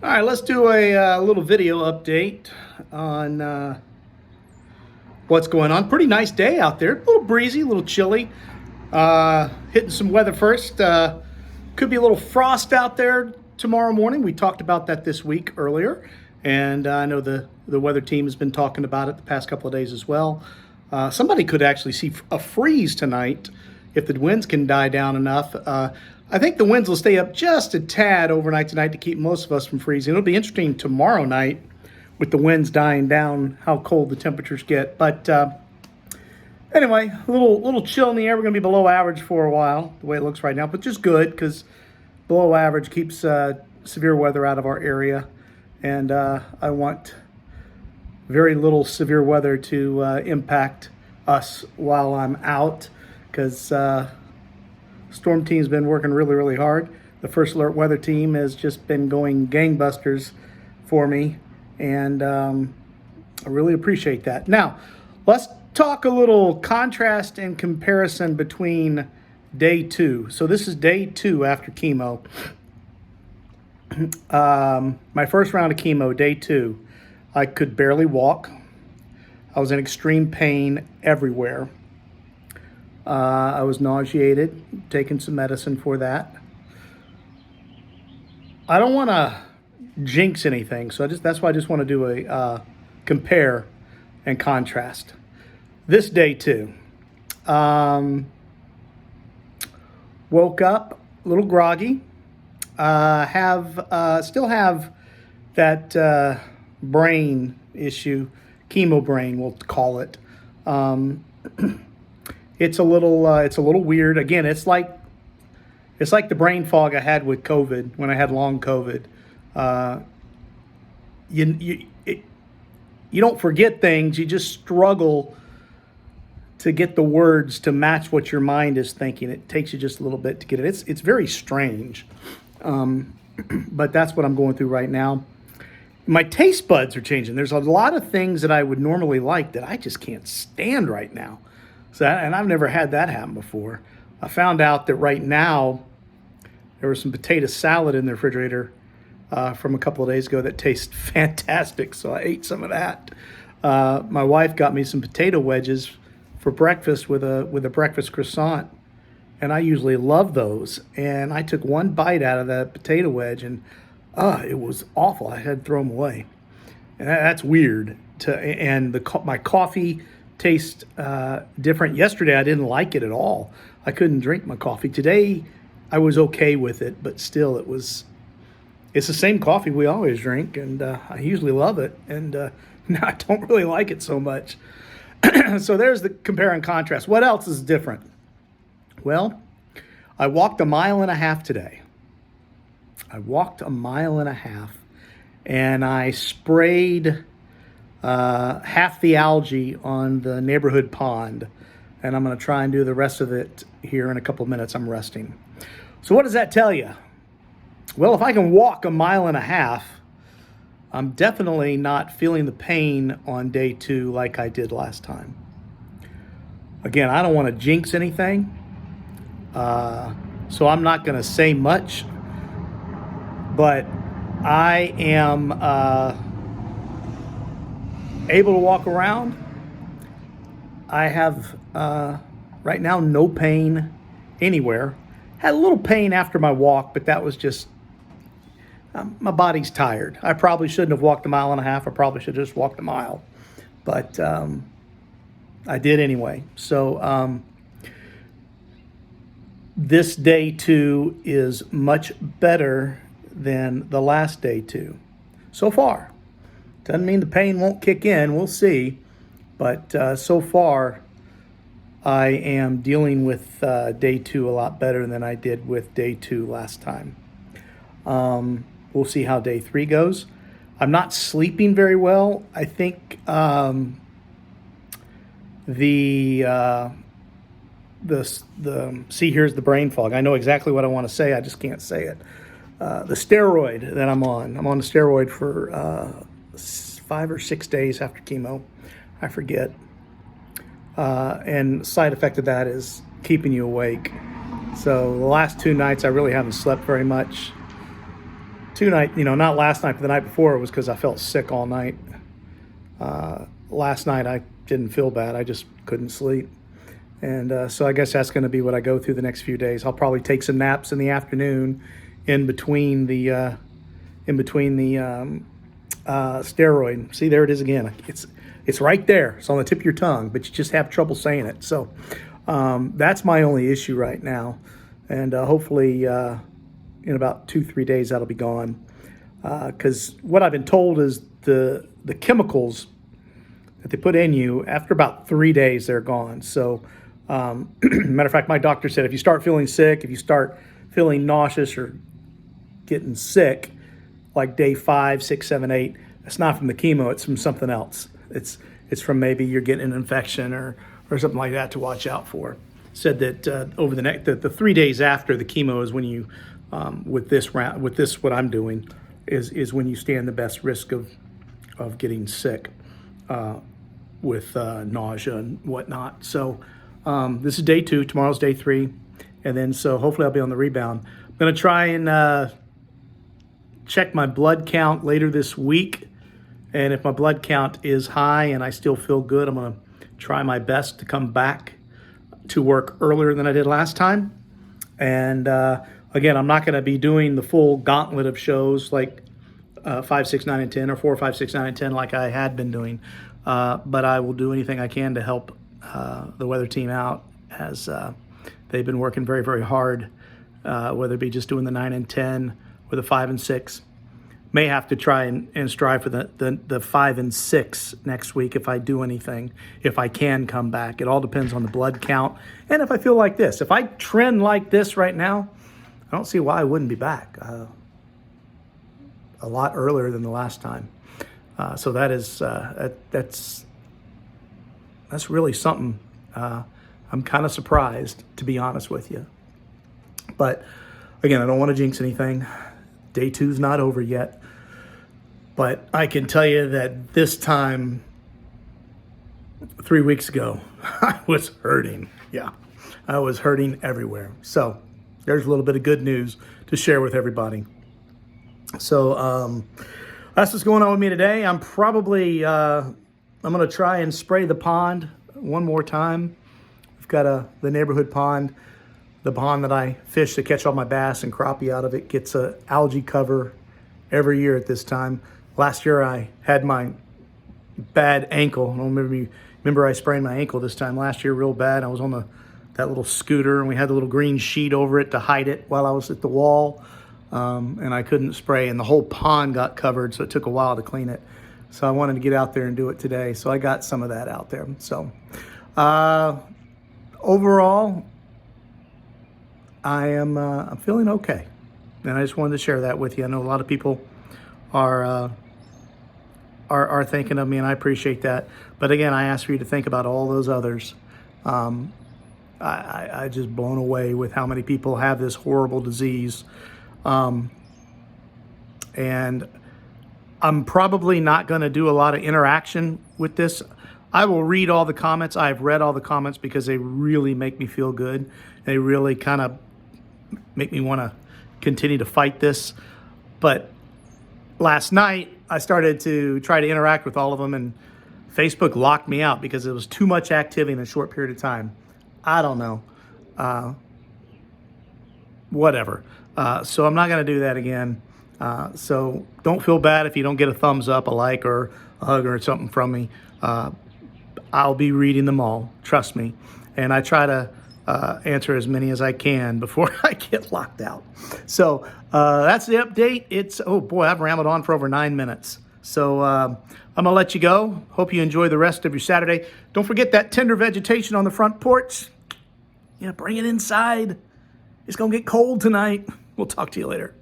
All right, let's do a little video update on what's going on. Pretty nice day out there. A little breezy, a little chilly. Hitting some weather first. Could be a little frost out there tomorrow morning. We talked about that this week earlier, and I know the weather team has been talking about it the past couple of days as well. Somebody could actually see a freeze tonight if the winds can die down enough. I think the winds will stay up just a tad overnight tonight to keep most of us from freezing. It'll be interesting tomorrow night with the winds dying down, how cold the temperatures get. But anyway, a little chill in the air. We're going to be below average for a while, the way it looks right now, but just good because below average keeps severe weather out of our area. And I want very little severe weather to impact us while I'm out because storm team's been working really hard. The First Alert Weather Team has just been going gangbusters for me, and I really appreciate that. Now, let's talk a little contrast and comparison between day two. So this is day two after chemo. My first round of chemo, day two, I could barely walk. I was in extreme pain everywhere. I was nauseated, taking some medicine for that. I don't want to jinx anything, so that's why I just want to do a compare and contrast. This day two, woke up a little groggy. Still have that brain issue, chemo brain, we'll call it. It's a little weird. Again, it's like the brain fog I had with COVID when I had long COVID. You don't forget things. You just struggle to get the words to match what your mind is thinking. It takes you just a little bit to get it. It's very strange, but that's what I'm going through right now. My taste buds are changing. There's a lot of things that I would normally like that I just can't stand right now. So, and I've never had that happen before. I found out that right now there was some potato salad in the refrigerator from a couple of days ago that tastes fantastic. So I ate some of that. My wife got me some potato wedges for breakfast with a breakfast croissant, and I usually love those. And I took one bite out of that potato wedge, and it was awful. I had to throw them away, and that's weird. My coffee tastes different. Yesterday I didn't like it at all. I couldn't drink my coffee. Today I was okay with it, but still it's the same coffee we always drink, and I usually love it, and now I don't really like it so much. So there's the compare and contrast. What else is different? Well, I walked 1.5 miles today. I walked 1.5 miles, and I sprayed half the algae on the neighborhood pond, and I'm going to try and do the rest of it here in a couple of minutes. I'm resting. So what does that tell you? Well, if I can walk 1.5 miles, I'm definitely not feeling the pain on day two like I did last time. Again, I don't want to jinx anything, so I'm not going to say much, but I am able to walk around. I have right now no pain anywhere. Had a little pain after my walk, but that was just my body's tired. I probably shouldn't have walked 1.5 miles. I probably should have just walked a mile, but I did anyway. So this day two is much better than the last day two so far. Doesn't mean the pain won't kick in. We'll see. But so far, I am dealing with day two a lot better than I did with day two last time. We'll see how day three goes. I'm not sleeping very well. I think see, here's the brain fog. I know exactly what I want to say. I just can't say it. The steroid that I'm on the steroid for 5 or 6 days after chemo. I forget. And side effect of that is keeping you awake. So the last 2 nights I really haven't slept very much. not last night, but the night before, it was because I felt sick all night. Last night I didn't feel bad. I just couldn't sleep. And so I guess that's going to be what I go through the next few days. I'll probably take some naps in the afternoon in between the steroid. See, there it is again. It's right there. It's on the tip of your tongue, but you just have trouble saying it. So that's my only issue right now. And hopefully in about 2-3 days that'll be gone. Because what I've been told is the chemicals that they put in you, after about 3 days, they're gone. So matter of fact, my doctor said if you start feeling sick, if you start feeling nauseous or getting sick, like day 5, 6, 7, 8, it's not from the chemo, it's from something else. It's from maybe you're getting an infection or something like that to watch out for. Said that over the 3 days after the chemo is when you, with this what I'm doing, is when you stand the best risk of getting sick with nausea and whatnot. So this is day 2, tomorrow's day 3, and then so hopefully I'll be on the rebound. I'm gonna try and check my blood count later this week. And if my blood count is high and I still feel good, I'm going to try my best to come back to work earlier than I did last time. And again, I'm not going to be doing the full gauntlet of shows like 5, 6, 9, and 10, or 4, 5, 6, 9, and 10 like I had been doing. But I will do anything I can to help the weather team out, as they've been working very, very hard, whether it be just doing the 9 and 10 or the 5 and 6. May have to try and strive for the 5 and 6 next week if I do anything, if I can come back. It all depends on the blood count and if I feel like this. If I trend like this right now, I don't see why I wouldn't be back a lot earlier than the last time. So that is that's really something. I'm kind of surprised, to be honest with you. But again, I don't want to jinx anything. Day 2's not over yet. But I can tell you that this time, 3 weeks ago, I was hurting. Yeah, I was hurting everywhere. So there's a little bit of good news to share with everybody. So that's what's going on with me today. I'm probably, I'm going to try and spray the pond one more time. We've got the neighborhood pond. The pond that I fish to catch all my bass and crappie out of it gets a algae cover every year at this time. Last year I had my bad ankle. I don't remember I sprained my ankle this time last year real bad. I was on that little scooter and we had the little green sheet over it to hide it while I was at the wall. And I couldn't spray and the whole pond got covered, so it took a while to clean it. So I wanted to get out there and do it today. So I got some of that out there. So overall, I'm feeling okay, and I just wanted to share that with you. I know a lot of people are thinking of me, and I appreciate that. But again, I ask for you to think about all those others. I just blown away with how many people have this horrible disease, and I'm probably not going to do a lot of interaction with this. I will read all the comments. I've read all the comments because they really make me feel good. They really kind of make me want to continue to fight this. But last night, I started to try to interact with all of them, and Facebook locked me out because it was too much activity in a short period of time. I don't know. Whatever. So I'm not going to do that again. So don't feel bad if you don't get a thumbs up, a like, or a hug or something from me. I'll be reading them all. Trust me. And I try to answer as many as I can before I get locked out. So that's the update. Oh boy, I've rambled on for over 9 minutes. So I'm gonna let you go. Hope you enjoy the rest of your Saturday. Don't forget that tender vegetation on the front porch. Yeah, bring it inside. It's gonna get cold tonight. We'll talk to you later.